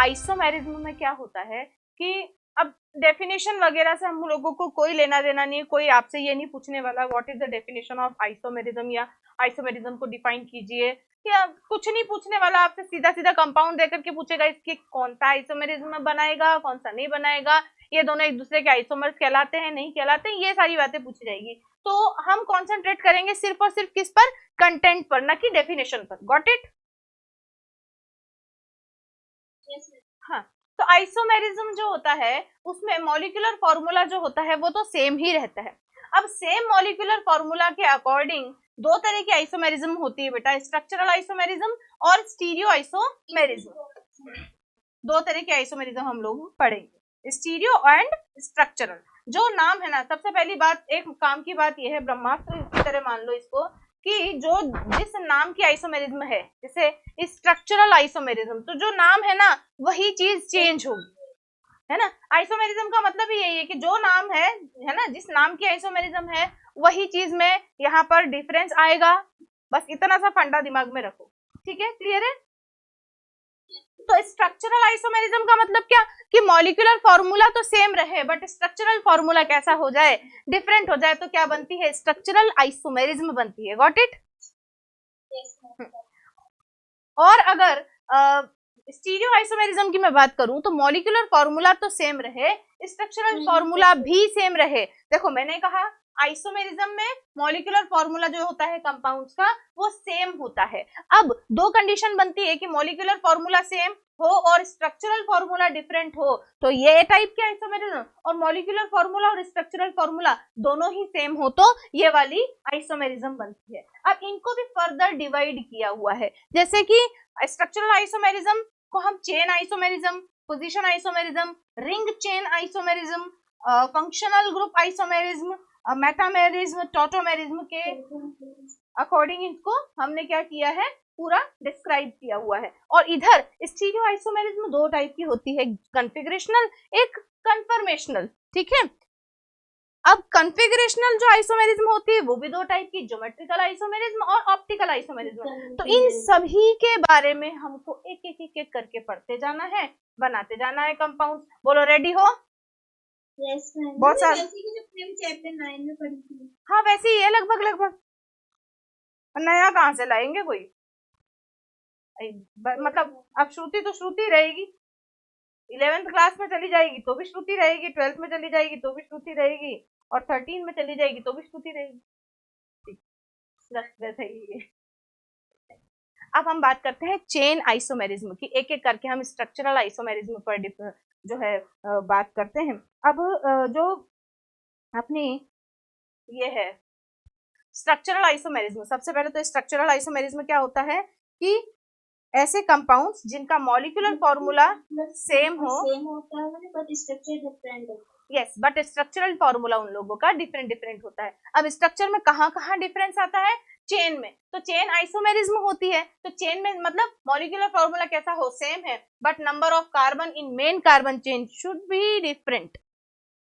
Isomerism में क्या होता है कि अब डेफिनेशन वगैरह से हम लोगों को कोई लेना देना नहीं है, कोई आपसे ये नहीं पूछने वाला what is the definition of isomerism या आइसोमेरिज्म को डिफाइन कीजिए, या कुछ नहीं पूछने वाला। आपसे सीधा सीधा कंपाउंड देकर के पूछेगा इसकी कौन सा आइसोमेरिज्म बनाएगा, कौन सा नहीं बनाएगा, ये दोनों एक दूसरे के आइसोमर्स कहलाते हैं नहीं कहलाते हैं, ये सारी बातें पूछी जाएगी। तो हम कॉन्सेंट्रेट करेंगे सिर्फ और सिर्फ किस पर, कंटेंट पर, ना कि डेफिनेशन पर। Got it? हाँ, तो आइसोमेरिज्म जो होता है उसमें मॉलिक्यूलर फॉर्मूला जो होता है वो तो सेम ही रहता है। अब सेम मॉलिक्यूलर फॉर्मूला के अकॉर्डिंग दो तरह की आइसोमेरिज्म होती है बेटा, स्ट्रक्चरल आइसोमेरिज्म और स्टीरियो आइसोमेरिज्म। दो तरह के आइसोमेरिज्म हम लोग पढ़ेंगे, स्टीरियो एंड स्ट्रक्चरल। जो नाम है ना, सबसे पहली बात, एक काम की बात यह है, ब्रह्मास्त्र की तरह मान लो इसको, कि जो जिस नाम की आइसोमेरिज्म है, जैसे स्ट्रक्चरल आइसोमेरिज्म, तो जो नाम है ना वही चीज चेंज होगी, है ना। आइसोमेरिज्म का मतलब ही यही है कि जो नाम है ना, जिस नाम की आइसोमेरिज्म है वही चीज में यहाँ पर डिफरेंस आएगा। बस इतना सा फंडा दिमाग में रखो, ठीक है, क्लियर है। तो स्ट्रक्चरल आइसोमेरिज्म का मतलब क्या, कि मॉलिक्यूलर फॉर्मूला तो सेम रहे बट स्ट्रक्चरल फॉर्मूला कैसा हो जाए, डिफरेंट हो जाए, तो क्या बनती है, स्ट्रक्चरल आइसोमेरिज्म बनती है। Got it? और अगर स्टीरियो आइसोमेरिज्म की मैं बात करूं तो मॉलिक्यूलर फॉर्मूला तो सेम रहे, स्ट्रक्चरल फॉर्मूला भी सेम रहे। देखो मैंने कहा आइसोमेरिज्म में मॉलिक्यूलर फॉर्मूला जो होता है कंपाउंड्स का वो सेम होता है। अब दो कंडीशन बनती है कि मॉलिक्यूलर फॉर्मूला सेम हो और स्ट्रक्चरल फॉर्मूला डिफरेंट हो, तो ये टाइप के आइसोमेरिज्म, और मॉलिक्यूलर फॉर्मूला और स्ट्रक्चरल फॉर्मूला दोनों ही सेम हो तो ये वाली आइसोमेरिज्म बनती है। अब इनको भी फर्दर डिवाइड किया हुआ है, जैसे कि स्ट्रक्चरल आइसोमेरिज्म को हम chain isomerism, position isomerism, ring chain isomerism, functional group isomerism, metamerism, tautomerism के अकॉर्डिंग इनको हमने क्या किया है, पूरा डिस्क्राइब किया हुआ है। और इधर स्टीरियो आइसोमेरिज्म दो टाइप की होती है, कॉन्फ़िगरेशनल, एक कन्फर्मेशनल, ठीक है। अब कॉन्फ़िगरेशनल जो आइसोमेरिज्म होती है वो भी दो टाइप की, ज्योमेट्रिकल आइसोमेरिज्म और ऑप्टिकल आइसोमेरिज्म। तो इन सभी के बारे में हमको एक एक एक एक करके पढ़ते जाना है, बनाते जाना है कंपाउंड। बोलो रेडी हो? यस मैम, बहुत सारा चैप्टर 9 में पढ़ी थी। हाँ वैसे ही है लगभग लगभग, नया कहाँ से लाएंगे कोई, मतलब अब श्रुति तो श्रुति रहेगी, 11th क्लास में चली जाएगी तो भी श्रुति रहेगी, 12th में चली जाएगी तो भी श्रुति रहेगी, और 13 में चली जाएगी तो भी श्रुति रहेगी। वैसे ही है। अब हम बात करते हैं चेन आइसोमेरिज्म की, एक एक करके हम स्ट्रक्चरल आइसोमेरिज्म पर जो है बात करते हैं। अब जो अपनी ये है स्ट्रक्चरल आइसोमेरिज्म, सबसे पहले तो स्ट्रक्चरल आइसोमेरिज्म क्या होता है कि ऐसे कंपाउंड्स जिनका मॉलिक्यूलर फॉर्मूला सेम हो, बट स्ट्रक्चर डिफरेंट है। यस, बट स्ट्रक्चरल फॉर्मूला उन लोगों का डिफरेंट डिफरेंट होता है। अब स्ट्रक्चर में कहाँ कहाँ डिफरेंस आता है, चेन में, तो चेन आइसोमेरिज्म होती है। तो चेन में मतलब मॉलिक्यूलर फॉर्मूला कैसा हो, सेम है, but number of carbon in main carbon chain should be different,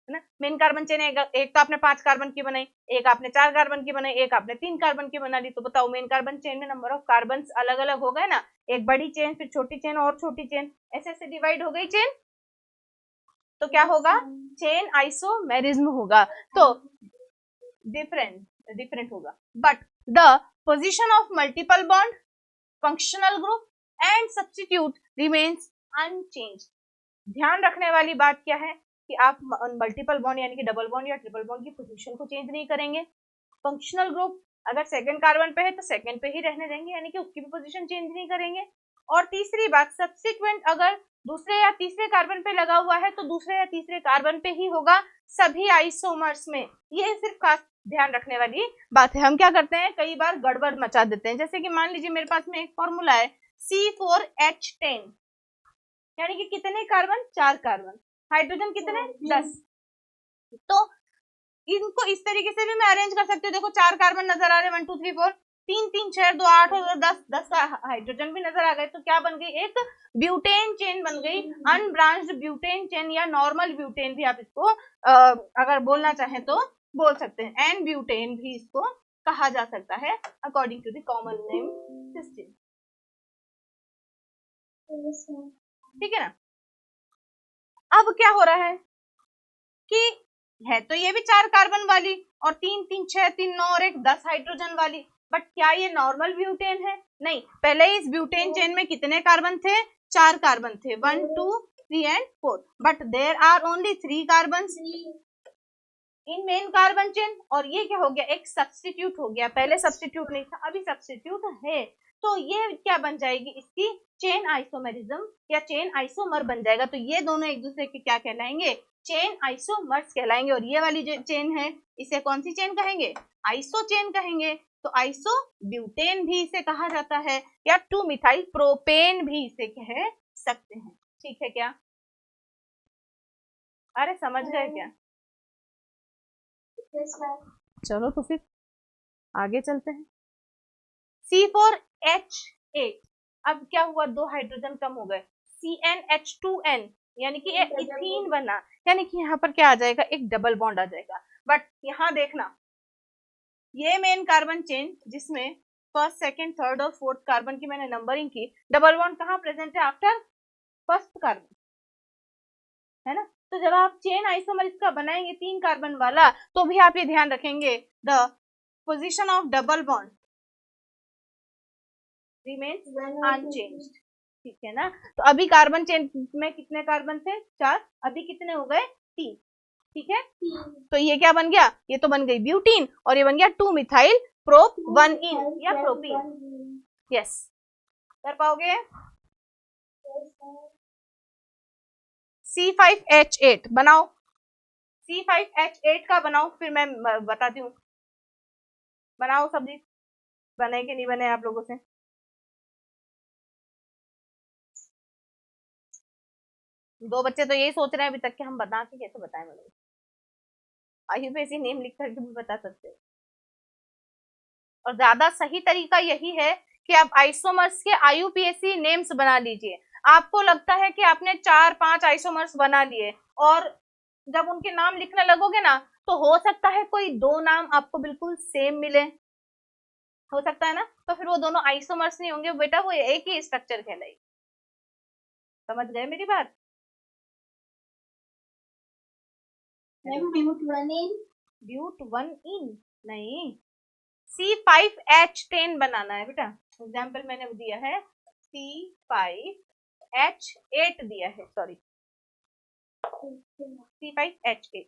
है ना। मेन कार्बन चेन एक तो आपने 5 कार्बन की बनाई, एक आपने 4 कार्बन की बनाई, एक आपने 3 कार्बन की बना ली, तो बताओ मेन कार्बन चेन में नंबर ऑफ कार्बन अलग अलग हो गए ना, एक बड़ी चेन, फिर छोटी चेन और छोटी चेन, ऐसे ऐसे डिवाइड हो गई चेन, तो क्या होगा, चेन आइसोमेरिज्म होगा, तो डिफरेंट होगा। But the position of multiple bond, functional group and substitute remains unchange. ध्यान रखने वाली बात क्या है कि आप मल्टीपल बॉन्ड यानी कि डबल बॉन्ड या ट्रिपल बॉन्ड की पोजीशन को चेंज नहीं करेंगे। फंक्शनल ग्रुप अगर सेकंड कार्बन पे है तो सेकंड पे ही रहने देंगे, यानी कि उसकी भी पोजीशन चेंज नहीं करेंगे। और तीसरी बात, सब्सिक्वेंट अगर दूसरे या तीसरे कार्बन पे लगा हुआ है तो दूसरे या तीसरे कार्बन पे ही होगा सभी आइसोमर्स में। ये सिर्फ खास ध्यान रखने वाली बात है। हम क्या करते हैं, कई बार गड़बड़ मचा देते हैं, जैसे कि मान लीजिए मेरे पास में एक फॉर्मूला है C4H10, यानी कि कितने कार्बन, 4 कार्बन, हाइड्रोजन कितने, 10। तो इनको इस तरीके से भी मैं अरेंज कर सकती हूँ, देखो 4 कार्बन नजर आ रहे हैं, 1 2 3 4, 3 3 6 2 8 और 10 10 का हाइड्रोजन भी नजर आ गए, तो क्या बन गई, एक ब्यूटेन चेन बन गई, अनब्रांच्ड ब्यूटेन चेन या नॉर्मल ब्यूटेन भी आप इसको अगर बोलना चाहें तो बोल सकते हैं, एन ब्यूटेन भी इसको कहा जा सकता है according to the common name system. ठीक है ना। अब क्या हो रहा है कि है तो ये भी 4 कार्बन वाली और 3 3 6 3 9 और 1 10 हाइड्रोजन वाली, बट क्या ये नॉर्मल ब्यूटेन है? नहीं, पहले इस ब्यूटेन चेन में कितने कार्बन थे? 4 कार्बन थे, 1 2 3 and 4, but there are only 3 carbon in main carbon chain. और ये क्या हो गया? एक सब्स्टिट्यूट हो गया, पहले सब्स्टिट्यूट नहीं था, अभी सब्स्टिट्यूट है। तो ये क्या बन जाएगी? इसकी चेन आइसोमेरिज्म या चेन आइसोमर बन जाएगा। तो ये दोनों एक दूसरे के क्या कहलाएंगे? चेन आइसोमर्स कहलाएंगे। और ये वाली जो चेन है इसे कौन सी चेन कहेंगे? आइसो चेन कहेंगे। तो आइसो ब्यूटेन भी इसे कहा जाता है, या 2 मिथाइल प्रोपेन भी इसे कह सकते हैं। ठीक है क्या? अरे समझ गए क्या? चलो तो फिर आगे चलते हैं। C4H8, अब क्या हुआ? 2 हाइड्रोजन कम हो गए, CnH2n, यानी कि इथीन बना, यानी कि यहाँ पर क्या आ जाएगा? एक डबल बॉन्ड आ जाएगा। बट यहाँ देखना, ये मेन कार्बन चेन जिसमें फर्स्ट सेकंड थर्ड और फोर्थ कार्बन की मैंने नंबरिंग की, डबल बॉन्ड कहाँ प्रेजेंट है? आफ्टर फर्स्ट कार्बन, है ना। तो जब आप चेन आइसोमर इसका बनाएंगे 3 कार्बन वाला, तो भी आप ये ध्यान रखेंगे the position of double bond remains unchanged. ठीक है ना। तो अभी कार्बन चेन में कितने कार्बन थे? 4, अभी कितने हो गए? 3। ठीक है। तो ये क्या बन गया? ये तो बन गई ब्यूटीन, और ये बन गया 2 मिथाइल प्रोप 1 इन या प्रोपीन। यस, कर पाओगे? C5H8 बनाओ, C5H8 का बनाओ, फिर मैं बताती हूँ। बनाओ सब्जी, बने कि नहीं बने आप लोगों से? दो बच्चे तो यही सोच रहे हैं अभी तक कि हम बता के कैसे बताएं। मतलब आईयूपीएसी नेम लिख करके भी बता सकते हैं। और ज्यादा सही तरीका यही है कि आप आइसोमर्स के आईयूपीएसी नेम्स बना लीजिए। आपको लगता है कि आपने 4-5 आइसोमर्स बना लिए, और जब उनके नाम लिखने लगोगे ना, तो हो सकता है कोई 2 नाम आपको बिल्कुल सेम मिले, हो सकता है ना। तो फिर वो दोनों आइसोमर्स नहीं होंगे बेटा, वो एक ही स्ट्रक्चर कहलाएगी। समझ गए मेरी बात? ब्यूट 1 इन नहीं, C5H10 बनाना है बेटा। एग्जाम्पल मैंने दिया है C5H8 दिया है, सॉरी C5H8।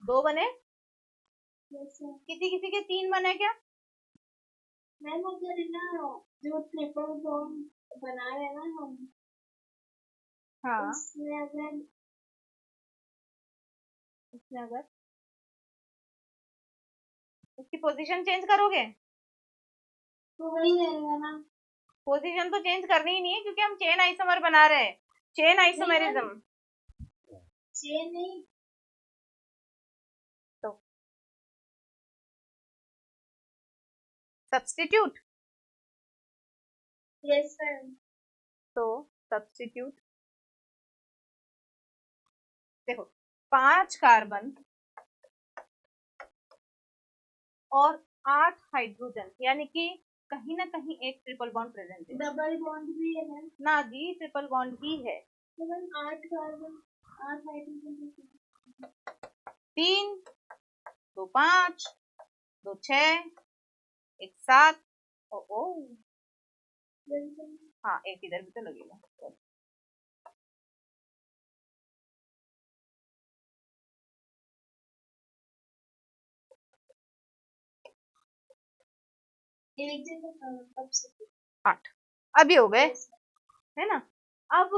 दो बने? किसी किसी के 3 बने क्या? मैम अगर ना जो ट्रिपल बॉन्ड बना रहे हैं ना हम, हाँ, उसमें अगर उसकी पोजीशन चेंज करोगे तो वही रहेगा ना। पोजीशन तो चेंज करनी ही नहीं है, क्योंकि हम चेन आइसोमर बना रहे हैं, चेन आइसोमेरिज्म। चेन नहीं, तो सब्स्टिट्यूट, यस मैम। तो सब्स्टिट्यूट देखो, 5 कार्बन और 8 हाइड्रोजन, यानी कि कहीं ना कहीं एक ट्रिपल बॉन्ड प्रेजेंट है। डबल बॉन्ड भी है मैम। ना जी, ट्रिपल बॉन्ड ही है। तो मैम 8 कार्बन 8 हाइड्रोजन, 3 2 5 2 6 1 7, ओ हाँ, एक इधर भी तो लगेगा। एक जगह 8 अभी हो गए, है ना। अब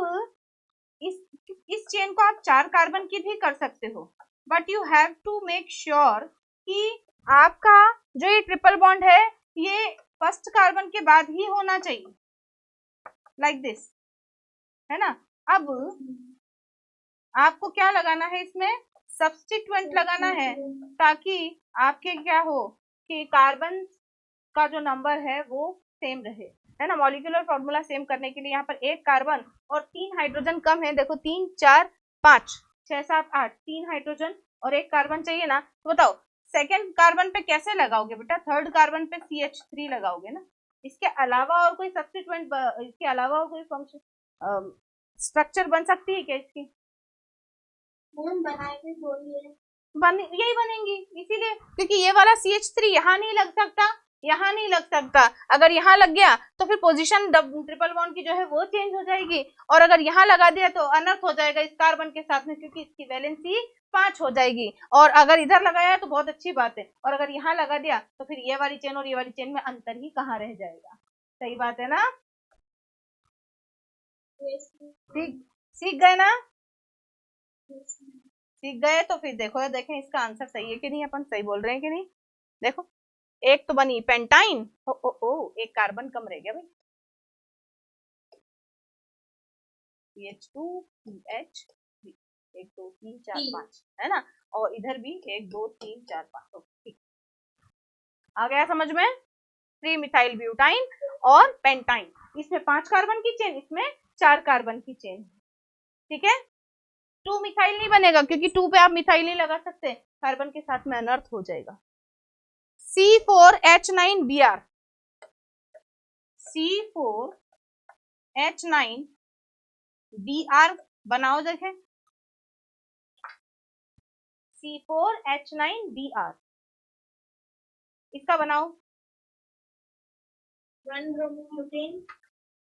इस चेन को आप 4 कार्बन की भी कर सकते हो, but you have to make sure कि आपका जो ये ट्रिपल बॉन्ड है ये फर्स्ट कार्बन के बाद ही होना चाहिए, लाइक दिस, है ना। अब आपको क्या लगाना है इसमें? सब्स्टिट्यूएंट लगाना है, ताकि आपके क्या हो कि कार्बन का जो नंबर है वो सेम रहे, है ना। मॉलिक्यूलर फॉर्मूला सेम करने के लिए यहाँ पर 1 कार्बन और 3 हाइड्रोजन कम है। देखो 3 4 5 6 7 8, 3 हाइड्रोजन और 1 कार्बन चाहिए ना। तो बताओ सेकंड कार्बन पे कैसे लगाओगे बेटा, थर्ड कार्बन पे CH3 लगाओगे ना। इसके अलावा और कोई सब्स्टिट्यूएंट, इसके अलावा और कोई फंक्शन स्ट्रक्चर बन सकती है क्या इसकी? बनाएंगे बोलिए। यही बनेंगी, इसीलिए क्योंकि ये वाला CH3 यहाँ नहीं लग सकता, यहाँ नहीं लग सकता। अगर यहाँ लग गया तो फिर पोजीशन ट्रिपल बॉन्ड की जो है वो चेंज हो जाएगी, और अगर यहाँ लगा दिया तो अनर्थ हो जाएगा इस कार्बन के साथ में, क्योंकि इसकी वैलेंसी 5 हो जाएगी। और अगर इधर लगाया तो बहुत अच्छी बात है, और अगर यहाँ लगा दिया तो फिर ये वाली चेन और ये वाली चेन में अंतर ही कहाँ रह जाएगा। सही बात है ना? सीख गए ना? सीख गए तो फिर देखो, देखें इसका आंसर सही है कि नहीं, अपन सही बोल रहे हैं कि नहीं। देखो एक तो बनी पेंटाइन, एक कार्बन कम रह गया भाई, CH2 CH3, 1 2 3 4 5 है ना, और इधर भी 1 2 3 4 5। ठीक, आ गया समझ में? 3 मिथाइल ब्यूटाइन और पेंटाइन, इसमें 5 कार्बन की चेन, इसमें 4 कार्बन की चेन। ठीक है, 2 मिथाइल नहीं बनेगा क्योंकि 2 पे आप मिथाइल नहीं लगा सकते, कार्बन के साथ में अनर्थ हो जाएगा। C4H9Br, C4H9Br बनाओ, देखें C4H9Br, इसका बनाओ 1 ब्रोमोब्यूटेन,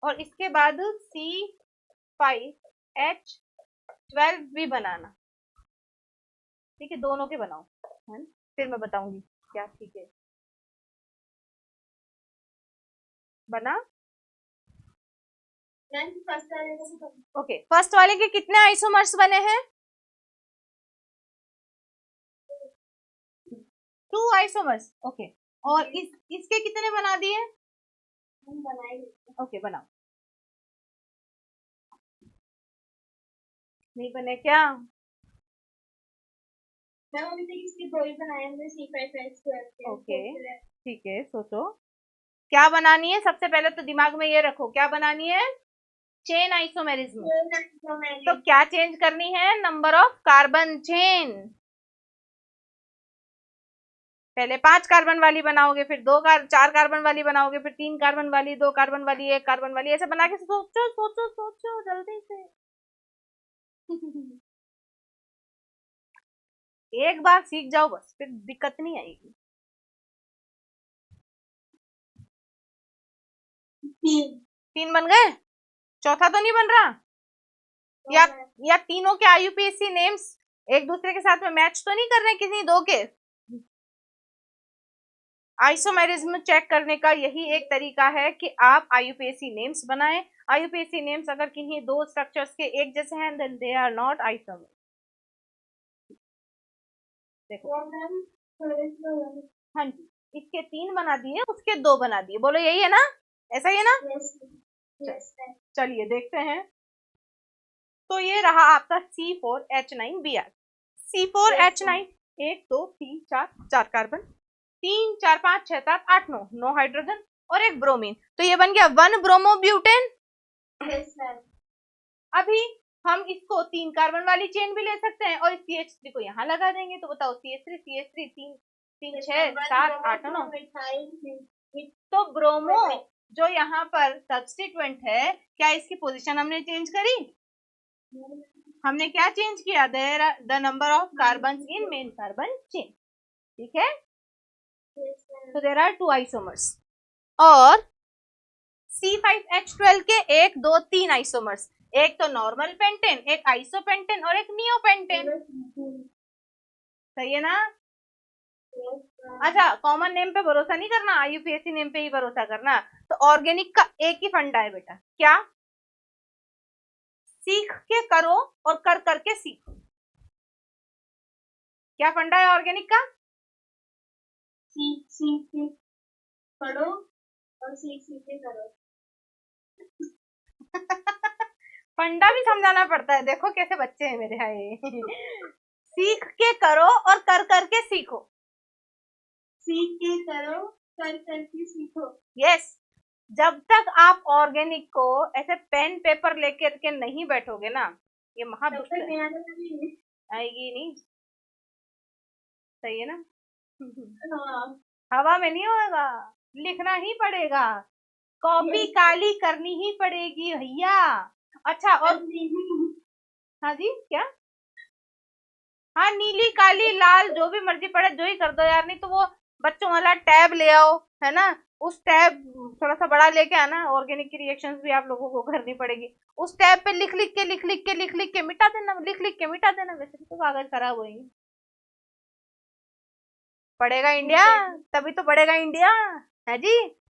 और इसके बाद C5H12 भी बनाना। ठीक है, दोनों के बनाओ, है ना? फिर मैं बताऊंगी क्या ठीक है। बना? ओके, फर्स्ट वाले के कितने आइसोमर्स बने हैं? 2 आइसोमर्स। ओके, और इसके कितने बना दिए? हम बनाएंगे। ओके, बनाओ। नहीं बने क्या? मैं अभी तक इसके 2 ही बनाए हैं, C5H12। ओके, ठीक है, सोचो क्या बनानी है। सबसे पहले तो दिमाग में ये रखो, क्या बनानी है? Chain isomerism. तो क्या चेंज करनी है? Number of carbon chain. पहले 5 कार्बन वाली बनाओगे, फिर 4 कार्बन वाली बनाओगे, फिर 3 कार्बन वाली, 2 कार्बन वाली, 1 कार्बन वाली, ऐसे बना के सोचो सोचो सोचो जल्दी से। एक बार सीख जाओ बस, फिर दिक्कत नहीं आएगी। 3 बन गए? चौथा तो नहीं बन रहा? या तीनों के IUPAC नेम्स एक दूसरे के साथ में मैच तो नहीं कर रहे किसी दो के? आइसोमेरिज्म चेक करने का यही एक तरीका है कि आप IUPAC नेम्स बनाएं। IUPAC नेम्स अगर किन्हीं दो स्ट्रक्चर्स के एक जैसे हैं, then they are not isomer. देखो, हाँ जी, इसके 3 बना दिए, उसके 2 बना दिए, बोलो यही है ना? ऐसा ही है ना? चलिए देखते हैं। तो ये रहा आपका C4H9Br। C4H9 1 2 3 4 कार्बन, 3 4 5 6 7 8 9 हाइड्रोजन और एक ब्रोमीन, तो ये बन गया 1 ब्रोमोब्यूटेन। अभी हम इसको 3 कार्बन वाली चेन भी ले सकते हैं और इस CH3 को यहाँ लगा देंगे, तो बताओ CH3 3 3 6 7 8 9। तो ब्रोमो जो यहाँ पर सब्स्टिट्यूएंट है, क्या इसकी पोजीशन हमने चेंज करी? हमने क्या चेंज किया? The number of carbon in main carbon chain. ठीक है, तो देयर आर 2 आइसोमर्स, और C5H12 के 1 2 3 आइसोमर्स, एक तो नॉर्मल पेंटेन, एक आइसोपेंटेन और एक नियोपेंटेन। सही है ना? अच्छा, कॉमन नेम पे भरोसा नहीं करना, IUPAC नेम पे ही भरोसा करना। तो ऑर्गेनिक का एक ही फंडा है बेटा, क्या? सीख के करो और कर करके सीखो। क्या फंडा है ऑर्गेनिक का? सीख के पढ़ो और सीख के करो। फंडा भी समझाना पड़ता है, देखो कैसे बच्चे हैं मेरे यहाँ। सीख के करो और कर करके सीखो। सीख के करो, कर करके सीखो। यस, जब तक आप ऑर्गेनिक को ऐसे पेन पेपर लेकर के नहीं बैठोगे ना, ये महादुष्ट है, आएगी नहीं। सही है ना? हाँ हवा में नहीं होगा, लिखना ही पड़ेगा, कॉपी काली करनी ही पड़ेगी भैया। अच्छा और हाँ जी क्या, हाँ नीली काली लाल जो भी मर्जी पड़े जो ही कर दो यार, नहीं तो वो बच्चों वाला टैब ले आओ, है ना, उस टैब थोड़ा सा बड़ा लेके आना, ऑर्गेनिक की रिएक्शंस भी आप लोगों को करनी पड़ेगी, उस टैब पे लिख लिख के मिटा देना, लिख लिख के मिटा देना, वैसे भी तो कागज खराब होएंगे। पढ़ेगा इंडिया, तभी तो पढ़ेगा इंडिया, है जी,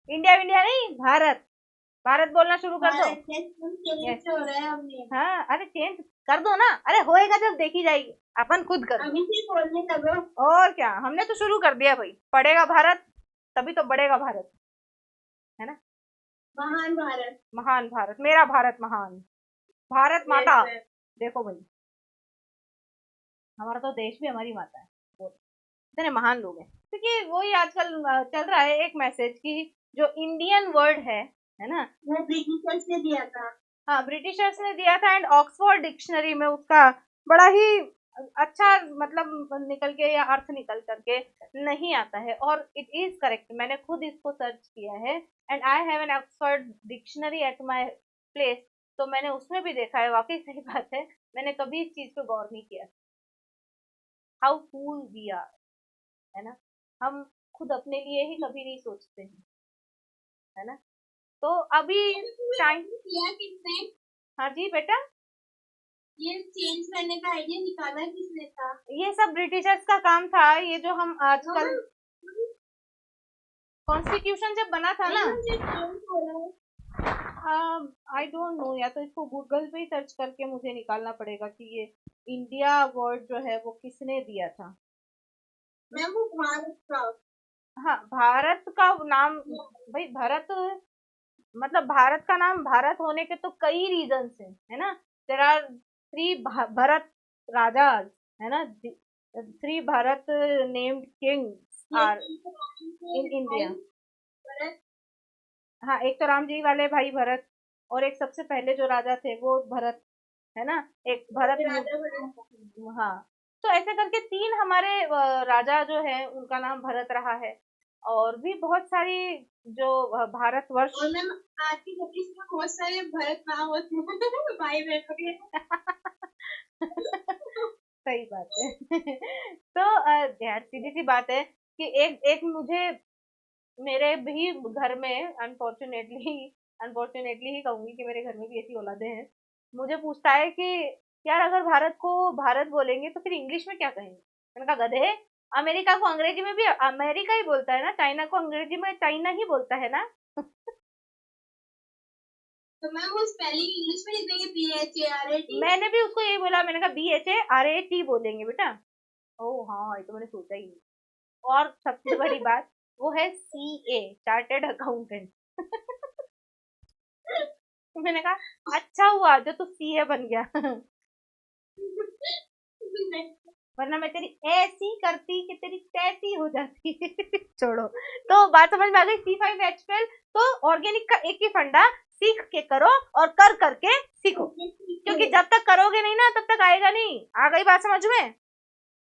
इंडिया इंडिया नहीं, भारत, भारत बोलना शुरू कर दो। चेंज हो रहा है हमने। हाँ अरे चेंज कर दो ना, अरे होएगा जब देखी जाएगी, अपन खुद कर दो। अभी से बोलने लगो। और क्या, हमने तो शुरू कर दिया भाई, पढ़ेगा भारत तभी तो बढ़ेगा भारत, है ना, महान भारत, महान भारत, मेरा भारत महान, भारत माता। Yes, sir. देखो भाई, हमारा तो देश भी हमारी माता है, वो इतने महान लोग हैं, क्योंकि वही आजकल चल रहा है एक मैसेज की जो इंडियन वर्ड है ना, वो ब्रिटिशर्स ने दिया था। हाँ ब्रिटिशर्स ने दिया था, एंड ऑक्सफोर्ड डिक्शनरी में उसका बड़ा ही अच्छा मतलब निकल के या अर्थ निकल करके नहीं आता है, और इट इज करेक्ट, मैंने खुद इसको सर्च किया है, and I have an Oxford dictionary at my place, तो मैंने उसमें भी देखा है, वाकई सही बात है, मैंने कभी इस चीज पे गौर नहीं किया, हाउ फूल वी आर, है ना, हम खुद अपने लिए ही कभी नहीं सोचते हैं, है ना, तो अभी टाइम, किया किसने? हाँ जी बेटा, ये चेंज करने का आइडिया निकाला किसने था? ये सब ब्रिटिशर्स का काम था, ये जो हम आजकल कॉन्स्टिट्यूशन जब बना था ना, आई डोंट नो, या तो इसको गूगल पे ही सर्च करके मुझे निकालना पड़ेगा कि ये इंडिया वर्ड जो है वो किसने दिया था। मैम वो भारत का। हाँ भारत का नाम, भाई भारत मतलब भारत का नाम भारत होने के तो कई रीजन है ना, देर आर 3 भरत राजाज, है ना, 3 Bharat named kings are in India. हाँ एक तो राम जी वाले भाई भरत, और एक सबसे पहले जो राजा थे वो भरत, है ना, एक भरत, हाँ, तो ऐसे करके 3 हमारे राजा जो है उनका नाम भरत रहा है, और भी बहुत सारी जो भारतवर्ष, और मैम आज की जनरेशन में बहुत सारे भरत नाम होते हैं भाई बहनों के। सही बात है। तो यार सीधी सी बात है कि एक एक मुझे मेरे भी घर में अनफॉर्चुनेटली ही कहूंगी कि मेरे घर में भी ऐसी औलादे हैं, मुझे पूछता है कि यार अगर भारत को भारत बोलेंगे तो फिर इंग्लिश में क्या कहेंगे, मैंने कहा गधे, अमेरिका को अंग्रेजी में भी अमेरिका ही बोलता है ना, चाइना को अंग्रेजी में चाइना ही बोलता है ना। तो मैम वो स्पेलिंग इंग्लिश में लिख देंगे BHARAT। मैंने भी उसको यही बोला, मैंने कहा BHARAT बोलेंगे बेटा, ओह हाँ ये तो मैंने सोचा ही नहीं, और सबसे बड़ी बात वो है CA, चार्टेड अकाउंटेंट। मैंने कहा अच्छा हुआ जो तू CA बन गया, वरना मैं तेरी ऐसी करती कि तेरी तैसी हो जाती। छोड़ो, तो बात समझ में आ गई, C5H12, तो ऑर्गेनिक का एक ही फंडा, सीख के करो और कर करके सीखो, क्योंकि जब तक करोगे नहीं ना तब तक आएगा नहीं, आ गई बात समझ में।